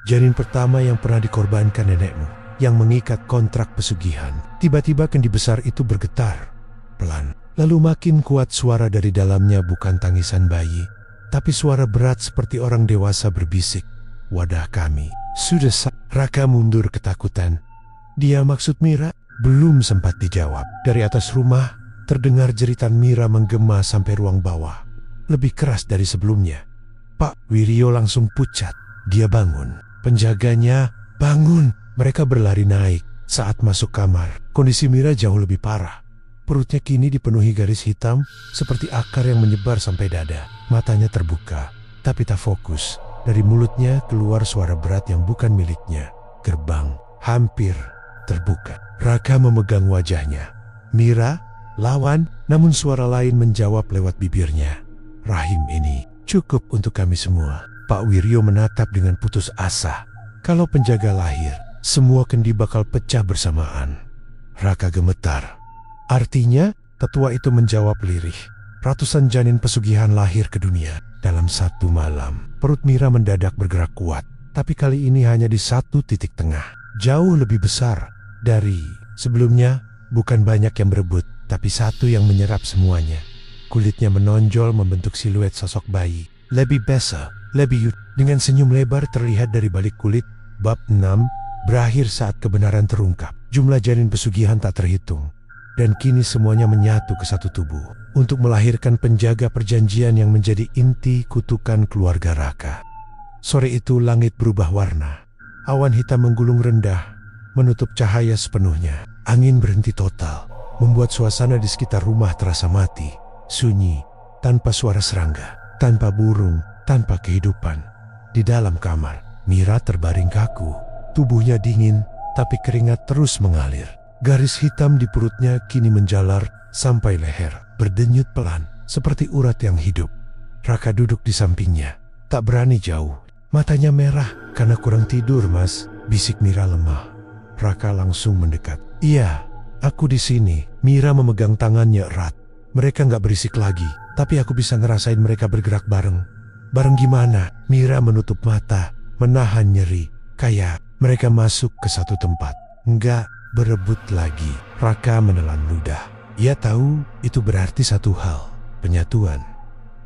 Janin pertama yang pernah dikorbankan nenekmu, yang mengikat kontrak pesugihan. Tiba-tiba kendi besar itu bergetar. Pelan. Lalu makin kuat suara dari dalamnya, bukan tangisan bayi, tapi suara berat seperti orang dewasa berbisik. Wadah kami sudah Raka mundur ketakutan. Dia maksud Mira? Belum sempat dijawab. Dari atas rumah, terdengar jeritan Mira menggema sampai ruang bawah. Lebih keras dari sebelumnya. Pak Wiryo langsung pucat. Dia bangun. Penjaganya bangun. Mereka berlari naik. Saat masuk kamar, kondisi Mira jauh lebih parah. Perutnya kini dipenuhi garis hitam seperti akar yang menyebar sampai dada. Matanya terbuka, tapi tak fokus. Dari mulutnya keluar suara berat yang bukan miliknya. Gerbang hampir terbuka. Raka memegang wajahnya. Mira, lawan, namun suara lain menjawab lewat bibirnya. Rahim ini cukup untuk kami semua. Pak Wiryo menatap dengan putus asa. Kalau penjaga lahir, semua kendi bakal pecah bersamaan. Raka gemetar. Artinya, tetua itu menjawab lirih. Ratusan janin pesugihan lahir ke dunia dalam satu malam. Perut Mira mendadak bergerak kuat, tapi kali ini hanya di satu titik tengah. Jauh lebih besar dari sebelumnya. Bukan banyak yang berebut, tapi satu yang menyerap semuanya. Kulitnya menonjol membentuk siluet sosok bayi. Lebih besar, lebih yut. Dengan senyum lebar terlihat dari balik kulit. Bab 6 berakhir saat kebenaran terungkap. Jumlah janin pesugihan tak terhitung. Dan kini semuanya menyatu ke satu tubuh untuk melahirkan penjaga perjanjian yang menjadi inti kutukan keluarga Raka. Sore itu langit berubah warna. Awan hitam menggulung rendah, menutup cahaya sepenuhnya. Angin berhenti total, membuat suasana di sekitar rumah terasa mati, sunyi, tanpa suara serangga, tanpa burung, tanpa kehidupan. Di dalam kamar, Mira terbaring kaku. Tubuhnya dingin, tapi keringat terus mengalir. Garis hitam di perutnya kini menjalar sampai leher, berdenyut pelan, seperti urat yang hidup. Raka duduk di sampingnya, tak berani jauh. Matanya merah, karena kurang tidur, Mas, bisik Mira lemah. Raka langsung mendekat. Iya, aku di sini. Mira memegang tangannya erat. Mereka nggak berisik lagi, tapi aku bisa ngerasain mereka bergerak bareng. Bareng gimana? Mira menutup mata, menahan nyeri. Kayak mereka masuk ke satu tempat. Nggak berebut lagi. Raka menelan ludah. Ia tahu itu berarti satu hal, penyatuan.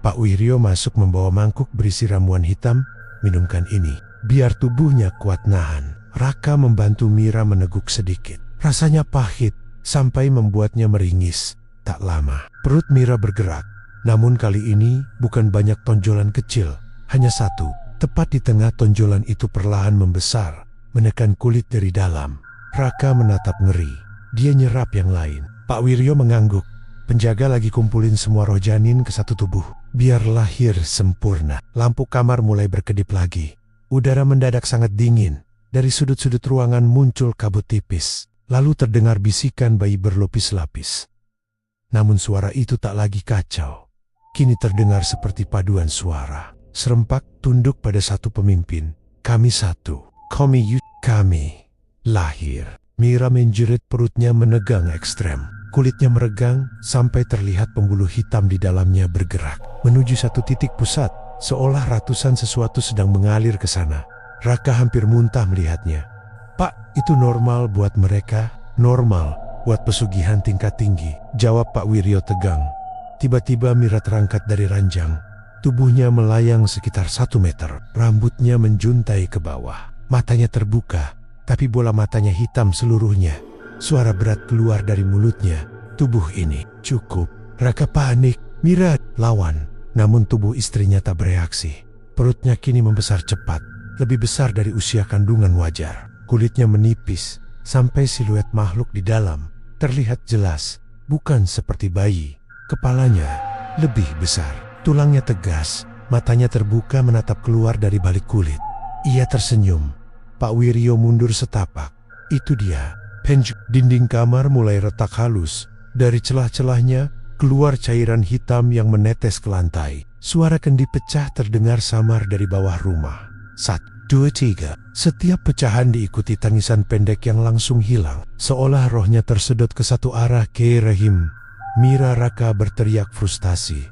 Pak Wiryo masuk membawa mangkuk berisi ramuan hitam. Minumkan ini, biar tubuhnya kuat nahan. Raka membantu Mira meneguk sedikit. Rasanya pahit, sampai membuatnya meringis. Tak lama, perut Mira bergerak. Namun kali ini bukan banyak tonjolan kecil, hanya satu. Tepat di tengah tonjolan itu perlahan membesar, menekan kulit dari dalam. Raka menatap ngeri. Dia nyerap yang lain. Pak Wiryo mengangguk. Penjaga lagi kumpulin semua roh janin ke satu tubuh. Biar lahir sempurna. Lampu kamar mulai berkedip lagi. Udara mendadak sangat dingin. Dari sudut-sudut ruangan muncul kabut tipis. Lalu terdengar bisikan bayi berlapis-lapis. Namun suara itu tak lagi kacau. Kini terdengar seperti paduan suara. Serempak tunduk pada satu pemimpin. Kami satu. Kami. Lahir. Mira menjerit, perutnya menegang ekstrem. Kulitnya meregang sampai terlihat pembuluh hitam di dalamnya bergerak. Menuju satu titik pusat, seolah ratusan sesuatu sedang mengalir ke sana. Raka hampir muntah melihatnya. Pak, itu normal buat mereka, normal buat pesugihan tingkat tinggi, jawab Pak Wiryo tegang. Tiba-tiba Mira terangkat dari ranjang. Tubuhnya melayang sekitar 1 meter. Rambutnya menjuntai ke bawah. Matanya terbuka, tapi bola matanya hitam seluruhnya. Suara berat keluar dari mulutnya. Tubuh ini cukup. Raka panik. Mira, lawan. Namun tubuh istrinya tak bereaksi. Perutnya kini membesar cepat. Lebih besar dari usia kandungan wajar. Kulitnya menipis, sampai siluet makhluk di dalam terlihat jelas. Bukan seperti bayi. Kepalanya lebih besar. Tulangnya tegas. Matanya terbuka menatap keluar dari balik kulit. Ia tersenyum. Pak Wiryo mundur setapak. Itu dia. Dinding kamar mulai retak halus. Dari celah-celahnya keluar cairan hitam yang menetes ke lantai. Suara kendi pecah terdengar samar dari bawah rumah. 1, 2, 3. Setiap pecahan diikuti tangisan pendek yang langsung hilang. Seolah rohnya tersedot ke satu arah ke rahim. Mira Raka berteriak frustasi.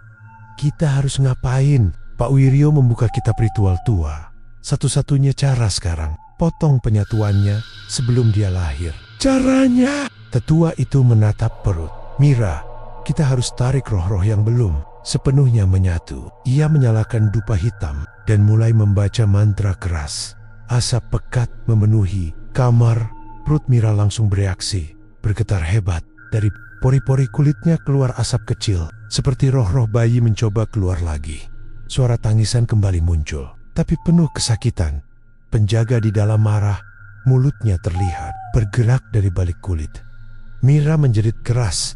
Kita harus ngapain? Pak Wiryo membuka kitab ritual tua. Satu-satunya cara sekarang, potong penyatuannya sebelum dia lahir. Caranya? Tetua itu menatap perut. Mira, kita harus tarik roh-roh yang belum sepenuhnya menyatu. Ia menyalakan dupa hitam dan mulai membaca mantra keras. Asap pekat memenuhi kamar. Perut Mira langsung bereaksi, bergetar hebat. Dari pori-pori kulitnya keluar asap kecil, seperti roh-roh bayi mencoba keluar lagi. Suara tangisan kembali muncul, tapi penuh kesakitan. Penjaga di dalam marah. Mulutnya terlihat bergerak dari balik kulit. Mira menjerit keras.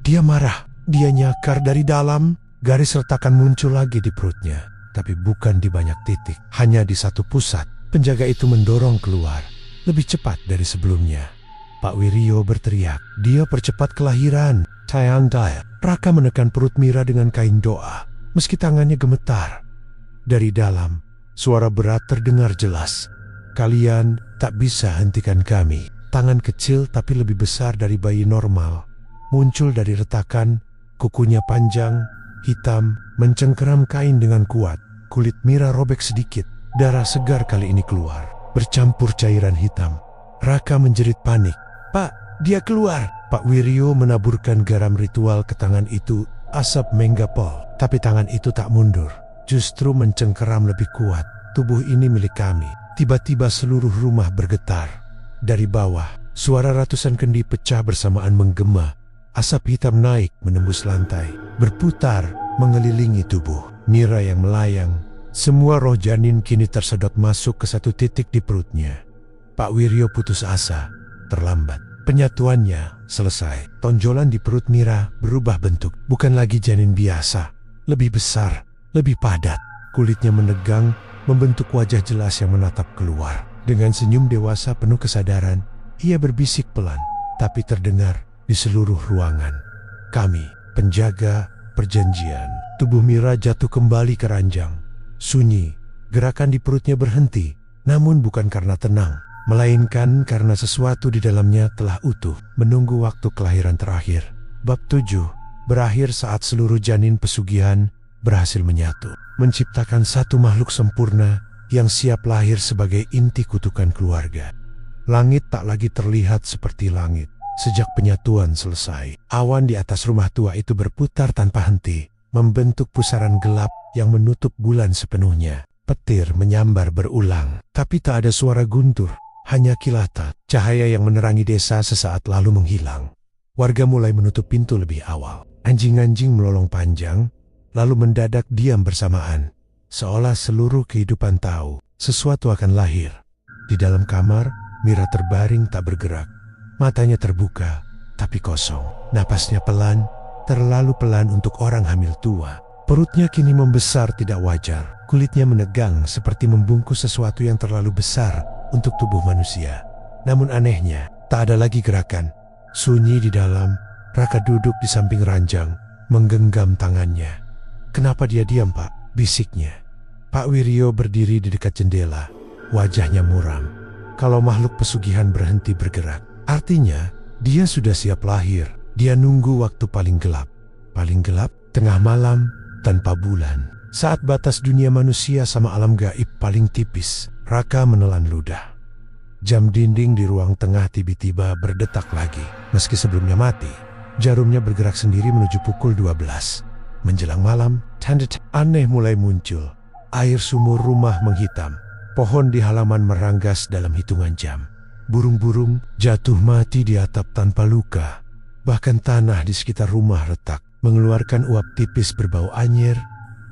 Dia marah. Dia nyakar dari dalam. Garis retakan muncul lagi di perutnya. Tapi bukan di banyak titik. Hanya di satu pusat. Penjaga itu mendorong keluar. Lebih cepat dari sebelumnya. Pak Wiryo berteriak. Dia percepat kelahiran. Sayang daya. Raka menekan perut Mira dengan kain doa. Meski tangannya gemetar. Dari dalam, suara berat terdengar jelas. Kalian tak bisa hentikan kami. Tangan kecil tapi lebih besar dari bayi normal muncul dari retakan. Kukunya panjang, hitam, mencengkeram kain dengan kuat. Kulit Mira robek sedikit. Darah segar kali ini keluar, bercampur cairan hitam. Raka menjerit panik. Pak, dia keluar. Pak Wiryo menaburkan garam ritual ke tangan itu. Asap menggapol, tapi tangan itu tak mundur. Justru mencengkeram lebih kuat. Tubuh ini milik kami. Tiba-tiba seluruh rumah bergetar. Dari bawah, suara ratusan kendi pecah bersamaan menggema. Asap hitam naik menembus lantai, berputar mengelilingi tubuh. Mira yang melayang. Semua roh janin kini tersedot masuk ke satu titik di perutnya. Pak Wiryo putus asa. Terlambat. Penyatuannya selesai. Tonjolan di perut Mira berubah bentuk. Bukan lagi janin biasa. Lebih besar, lebih padat. Kulitnya menegang, membentuk wajah jelas yang menatap keluar. Dengan senyum dewasa penuh kesadaran, ia berbisik pelan, tapi terdengar di seluruh ruangan. Kami, penjaga perjanjian. Tubuh Mira jatuh kembali ke ranjang. Sunyi, gerakan di perutnya berhenti, namun bukan karena tenang, melainkan karena sesuatu di dalamnya telah utuh, menunggu waktu kelahiran terakhir. Bab 7 berakhir saat seluruh janin pesugihan berhasil menyatu, menciptakan satu makhluk sempurna yang siap lahir sebagai inti kutukan keluarga. Langit tak lagi terlihat seperti langit. Sejak penyatuan selesai, awan di atas rumah tua itu berputar tanpa henti, membentuk pusaran gelap yang menutup bulan sepenuhnya. Petir menyambar berulang, tapi tak ada suara guntur, hanya kilatan. Cahaya yang menerangi desa sesaat lalu menghilang. Warga mulai menutup pintu lebih awal. Anjing-anjing melolong panjang, lalu mendadak diam bersamaan. Seolah seluruh kehidupan tahu sesuatu akan lahir. Di dalam kamar, Mira terbaring tak bergerak. Matanya terbuka, tapi kosong. Napasnya pelan, terlalu pelan untuk orang hamil tua. Perutnya kini membesar tidak wajar. Kulitnya menegang seperti membungkus sesuatu yang terlalu besar untuk tubuh manusia. Namun anehnya, tak ada lagi gerakan. Sunyi di dalam. Raka duduk di samping ranjang, menggenggam tangannya. "Kenapa dia diam, Pak?" bisiknya. Pak Wiryo berdiri di dekat jendela, wajahnya muram. Kalau makhluk pesugihan berhenti bergerak, artinya dia sudah siap lahir. Dia nunggu waktu paling gelap. Paling gelap, tengah malam, tanpa bulan. Saat batas dunia manusia sama alam gaib paling tipis, Raka menelan ludah. Jam dinding di ruang tengah tiba-tiba berdetak lagi. Meski sebelumnya mati, jarumnya bergerak sendiri menuju pukul 12. Menjelang malam, tanda aneh mulai muncul. Air sumur rumah menghitam. Pohon di halaman meranggas dalam hitungan jam. Burung-burung jatuh mati di atap tanpa luka. Bahkan tanah di sekitar rumah retak, mengeluarkan uap tipis berbau anyir.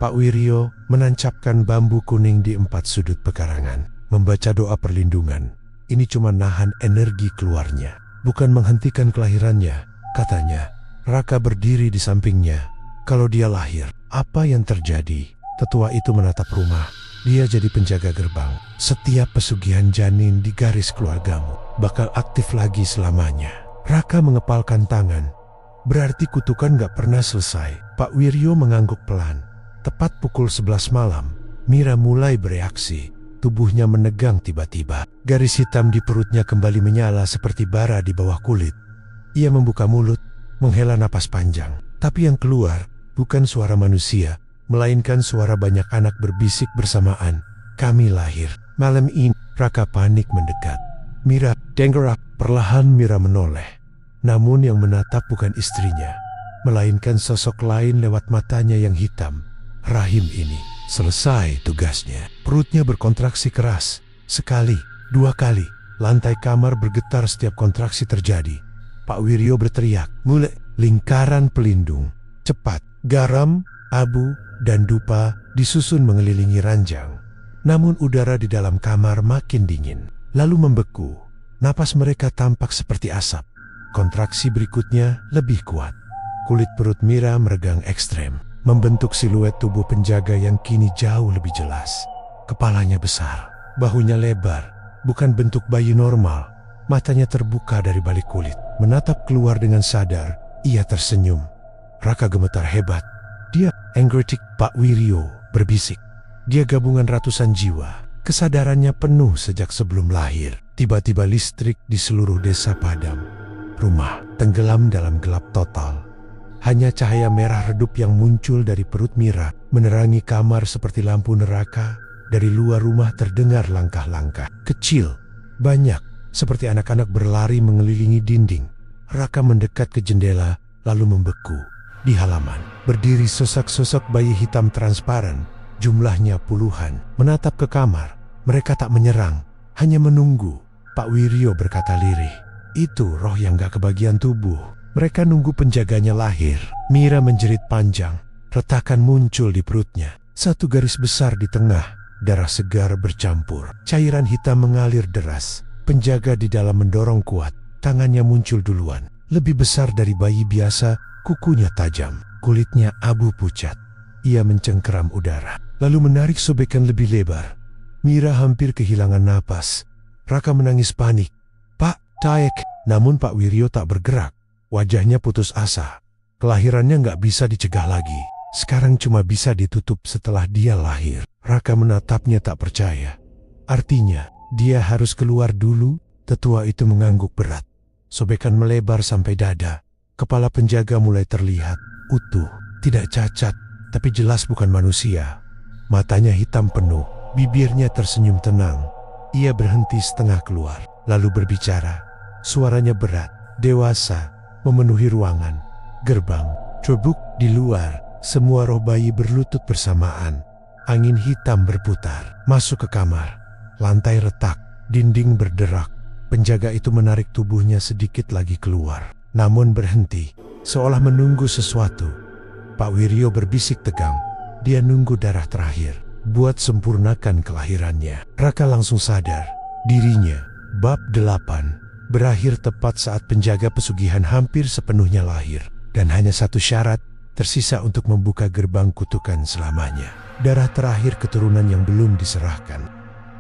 Pak Wiryo menancapkan bambu kuning di 4 sudut pekarangan, membaca doa perlindungan. Ini cuma nahan energi keluarnya, bukan menghentikan kelahirannya, katanya. Raka berdiri di sampingnya. Kalau dia lahir, apa yang terjadi? Tetua itu menatap rumah. Dia jadi penjaga gerbang. Setiap pesugihan janin di garis keluargamu bakal aktif lagi selamanya. Raka mengepalkan tangan. Berarti kutukan gak pernah selesai. Pak Wiryo mengangguk pelan. Tepat pukul 11 malam, Mira mulai bereaksi. Tubuhnya menegang tiba-tiba. Garis hitam di perutnya kembali menyala seperti bara di bawah kulit. Ia membuka mulut, menghela napas panjang. Tapi yang keluar bukan suara manusia, melainkan suara banyak anak berbisik bersamaan. "Kami lahir malam ini." Raka panik mendekat. "Mira, dengar." Perlahan Mira menoleh. Namun yang menatap bukan istrinya, melainkan sosok lain lewat matanya yang hitam. Rahim ini selesai tugasnya. Perutnya berkontraksi keras. Sekali, 2 kali. Lantai kamar bergetar setiap kontraksi terjadi. Pak Wiryo berteriak, "Mulai!" Lingkaran pelindung. Cepat, garam, abu, dan dupa disusun mengelilingi ranjang. Namun udara di dalam kamar makin dingin, lalu membeku. Napas mereka tampak seperti asap. Kontraksi berikutnya lebih kuat. Kulit perut Mira meregang ekstrem, membentuk siluet tubuh penjaga yang kini jauh lebih jelas. Kepalanya besar, bahunya lebar, bukan bentuk bayi normal. Matanya terbuka dari balik kulit, menatap keluar dengan sadar. Ia tersenyum. Raka gemetar hebat. Dia Enggertik. Pak Wiryo berbisik. Dia gabungan ratusan jiwa. Kesadarannya penuh sejak sebelum lahir. Tiba-tiba listrik di seluruh desa padam. Rumah tenggelam dalam gelap total. Hanya cahaya merah redup yang muncul dari perut Mira menerangi kamar seperti lampu neraka. Dari luar rumah terdengar langkah-langkah kecil, banyak, seperti anak-anak berlari mengelilingi dinding. Raka mendekat ke jendela, lalu membeku. Di halaman, berdiri sosok-sosok bayi hitam transparan, jumlahnya puluhan, menatap ke kamar. Mereka tak menyerang, hanya menunggu. Pak Wiryo berkata lirih, "Itu roh yang gak kebagian tubuh. Mereka nunggu penjaganya lahir." Mira menjerit panjang, retakan muncul di perutnya. Satu garis besar di tengah, darah segar bercampur. Cairan hitam mengalir deras. Penjaga di dalam mendorong kuat. Tangannya muncul duluan, lebih besar dari bayi biasa, kukunya tajam, kulitnya abu pucat. Ia mencengkeram udara, lalu menarik sobekan lebih lebar. Mira hampir kehilangan napas. Raka menangis panik. "Pak, Taek!" Namun Pak Wiryo tak bergerak. Wajahnya putus asa. Kelahirannya nggak bisa dicegah lagi. Sekarang cuma bisa ditutup setelah dia lahir. Raka menatapnya tak percaya. Artinya, dia harus keluar dulu. Tetua itu mengangguk berat. Sobekan melebar sampai dada. Kepala penjaga mulai terlihat utuh, tidak cacat, tapi jelas bukan manusia. Matanya hitam penuh, bibirnya tersenyum tenang. Ia berhenti setengah keluar, lalu berbicara. Suaranya berat, dewasa, memenuhi ruangan. Gerbang terbuk di luar. Semua roh bayi berlutut bersamaan. Angin hitam berputar, masuk ke kamar. Lantai retak, dinding berderak. Penjaga itu menarik tubuhnya sedikit lagi keluar, namun berhenti, seolah menunggu sesuatu. Pak Wiryo berbisik tegang. Dia nunggu darah terakhir buat sempurnakan kelahirannya. Raka langsung sadar dirinya. Bab 8 berakhir tepat saat penjaga pesugihan hampir sepenuhnya lahir. Dan hanya satu syarat tersisa untuk membuka gerbang kutukan selamanya. Darah terakhir keturunan yang belum diserahkan.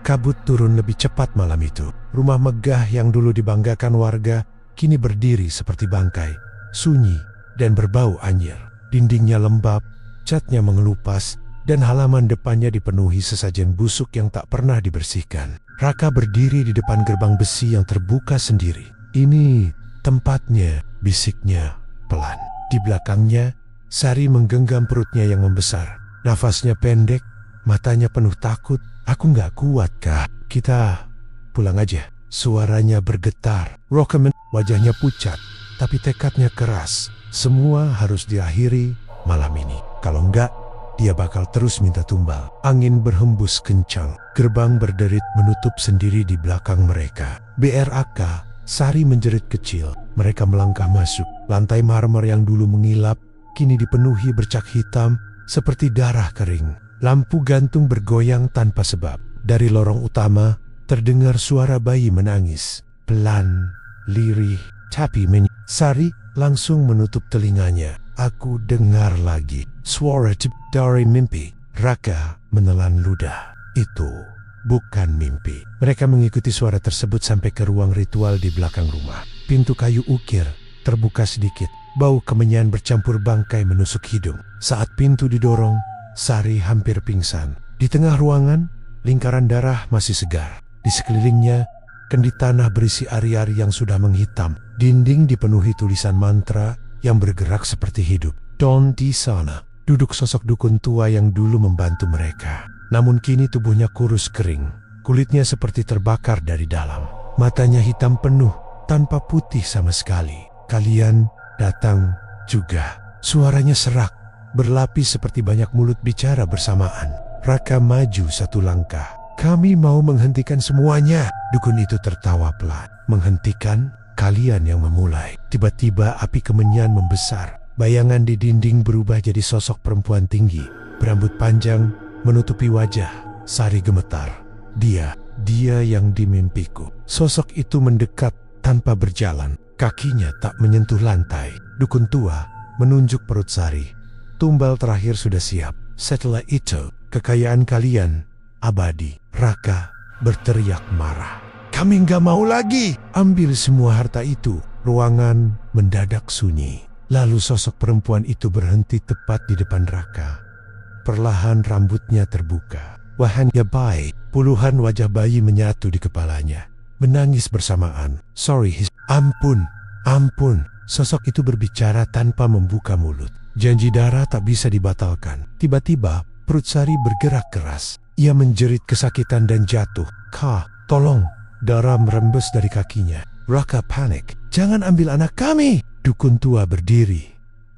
Kabut turun lebih cepat malam itu. Rumah megah yang dulu dibanggakan warga kini berdiri seperti bangkai, sunyi dan berbau anyir. Dindingnya lembab, catnya mengelupas, dan halaman depannya dipenuhi sesajen busuk yang tak pernah dibersihkan. Raka berdiri di depan gerbang besi yang terbuka sendiri. "Ini tempatnya," bisiknya pelan. Di belakangnya, Sari menggenggam perutnya yang membesar. Nafasnya pendek, matanya penuh takut. "Aku nggak kuat, Kak. Kita pulang aja." Suaranya bergetar. Rokeman wajahnya pucat, tapi tekadnya keras. Semua harus diakhiri malam ini. Kalau enggak, dia bakal terus minta tumbal. Angin berhembus kencang. Gerbang berderit menutup sendiri di belakang mereka. BRAK, Sari menjerit kecil. Mereka melangkah masuk. Lantai marmer yang dulu mengilap kini dipenuhi bercak hitam seperti darah kering. Lampu gantung bergoyang tanpa sebab. Dari lorong utama terdengar suara bayi menangis. Pelan, lirih, tapi Sari langsung menutup telinganya. "Aku dengar lagi suara dari mimpi." Raka menelan ludah. Itu bukan mimpi. Mereka mengikuti suara tersebut sampai ke ruang ritual di belakang rumah. Pintu kayu ukir terbuka sedikit. Bau kemenyan bercampur bangkai menusuk hidung. Saat pintu didorong, Sari hampir pingsan. Di tengah ruangan, lingkaran darah masih segar. Di sekelilingnya, kendi tanah berisi ari-ari yang sudah menghitam. Dinding dipenuhi tulisan mantra yang bergerak seperti hidup. Di sana duduk sosok dukun tua yang dulu membantu mereka. Namun kini tubuhnya kurus kering. Kulitnya seperti terbakar dari dalam. Matanya hitam penuh, tanpa putih sama sekali. "Kalian datang juga." Suaranya serak, berlapis seperti banyak mulut bicara bersamaan. Raka maju satu langkah. "Kami mau menghentikan semuanya." Dukun itu tertawa pelan. "Menghentikan? Kalian yang memulai." Tiba-tiba api kemenyan membesar. Bayangan di dinding berubah jadi sosok perempuan tinggi, berambut panjang menutupi wajah. Sari gemetar. Dia yang dimimpiku. Sosok itu mendekat tanpa berjalan. Kakinya tak menyentuh lantai. Dukun tua menunjuk perut Sari. "Tumbal terakhir sudah siap. Setelah itu, kekayaan kalian abadi." Raka berteriak marah. "Kami nggak mau lagi. Ambil semua harta itu." Ruangan mendadak sunyi. Lalu sosok perempuan itu berhenti tepat di depan Raka. Perlahan rambutnya terbuka. Wahana bayi, puluhan wajah bayi menyatu di kepalanya. Menangis bersamaan. Ampun. Sosok itu berbicara tanpa membuka mulut. Janji darah tak bisa dibatalkan. Tiba-tiba, perut Sari bergerak keras. Ia menjerit kesakitan dan jatuh. "Kak, tolong." Darah merembes dari kakinya. Raka panik. "Jangan ambil anak kami." Dukun tua berdiri,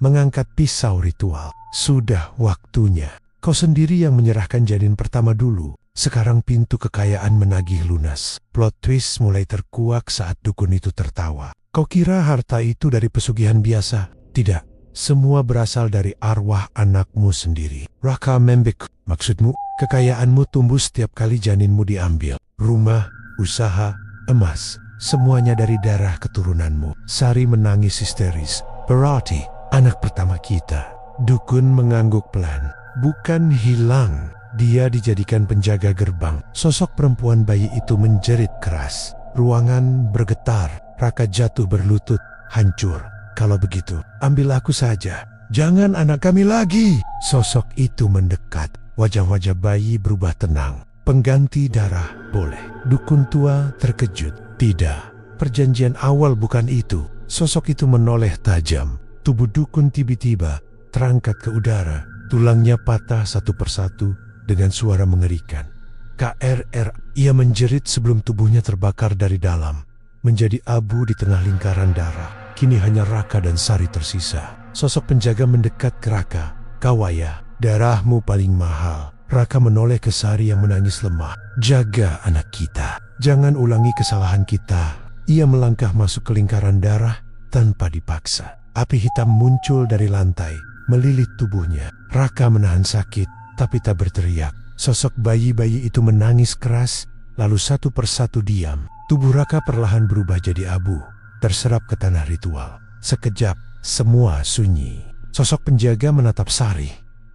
mengangkat pisau ritual. "Sudah waktunya. Kau sendiri yang menyerahkan janin pertama dulu. Sekarang pintu kekayaan menagih lunas." Plot twist mulai terkuak saat dukun itu tertawa. "Kau kira harta itu dari pesugihan biasa?" "Tidak. Semua berasal dari arwah anakmu sendiri." Raka membek. "Maksudmu, kekayaanmu tumbuh setiap kali janinmu diambil. Rumah, usaha, emas. Semuanya dari darah keturunanmu." Sari menangis histeris. "Berarti anak pertama kita." Dukun mengangguk pelan. "Bukan hilang. Dia dijadikan penjaga gerbang." Sosok perempuan bayi itu menjerit keras. Ruangan bergetar. Raka jatuh berlutut. "Hancur. Kalau begitu, ambil aku saja. Jangan anak kami lagi." Sosok itu mendekat. Wajah-wajah bayi berubah tenang. "Pengganti darah boleh." Dukun tua terkejut. "Tidak, perjanjian awal bukan itu." Sosok itu menoleh tajam. Tubuh dukun tiba-tiba terangkat ke udara. Tulangnya patah satu persatu dengan suara mengerikan. "KRR." Ia menjerit sebelum tubuhnya terbakar dari dalam. Menjadi abu di tengah lingkaran darah. Kini hanya Raka dan Sari tersisa. Sosok penjaga mendekat ke Raka. "Kawaya, darahmu paling mahal." Raka menoleh ke Sari yang menangis lemah. "Jaga anak kita. Jangan ulangi kesalahan kita." Ia melangkah masuk ke lingkaran darah tanpa dipaksa. Api hitam muncul dari lantai. melilit tubuhnya. Raka menahan sakit, tapi tak berteriak. Sosok bayi-bayi itu menangis keras, lalu satu persatu diam. Tubuh Raka perlahan berubah jadi abu, terserap ke tanah ritual. Sekejap, semua sunyi. Sosok penjaga menatap Sari.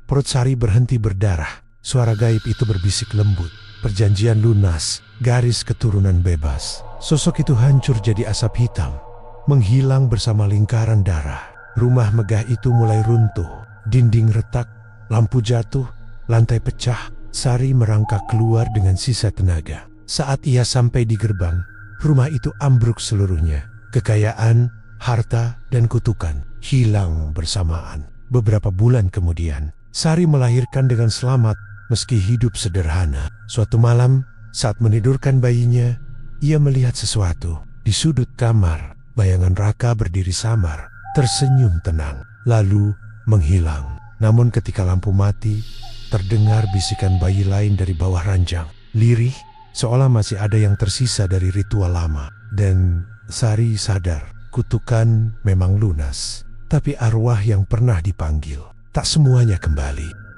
Perut Sari berhenti berdarah. Suara gaib itu berbisik lembut. Perjanjian lunas, garis keturunan bebas. Sosok itu hancur jadi asap hitam, menghilang bersama lingkaran darah. Rumah megah itu mulai runtuh. Dinding retak, lampu jatuh, lantai pecah. Sari merangkak keluar dengan sisa tenaga. Saat ia sampai di gerbang, rumah itu ambruk seluruhnya. Kekayaan, harta, dan kutukan hilang bersamaan. Beberapa bulan kemudian, Sari melahirkan dengan selamat meski hidup sederhana. Suatu malam, saat menidurkan bayinya, ia melihat sesuatu. Di sudut kamar, bayangan Raka berdiri samar, tersenyum tenang, lalu menghilang. Namun ketika lampu mati, terdengar bisikan bayi lain dari bawah ranjang. Lirih, seolah masih ada yang tersisa dari ritual lama. Dan Sari sadar, kutukan memang lunas. Tapi arwah yang pernah dipanggil, tak semuanya kembali.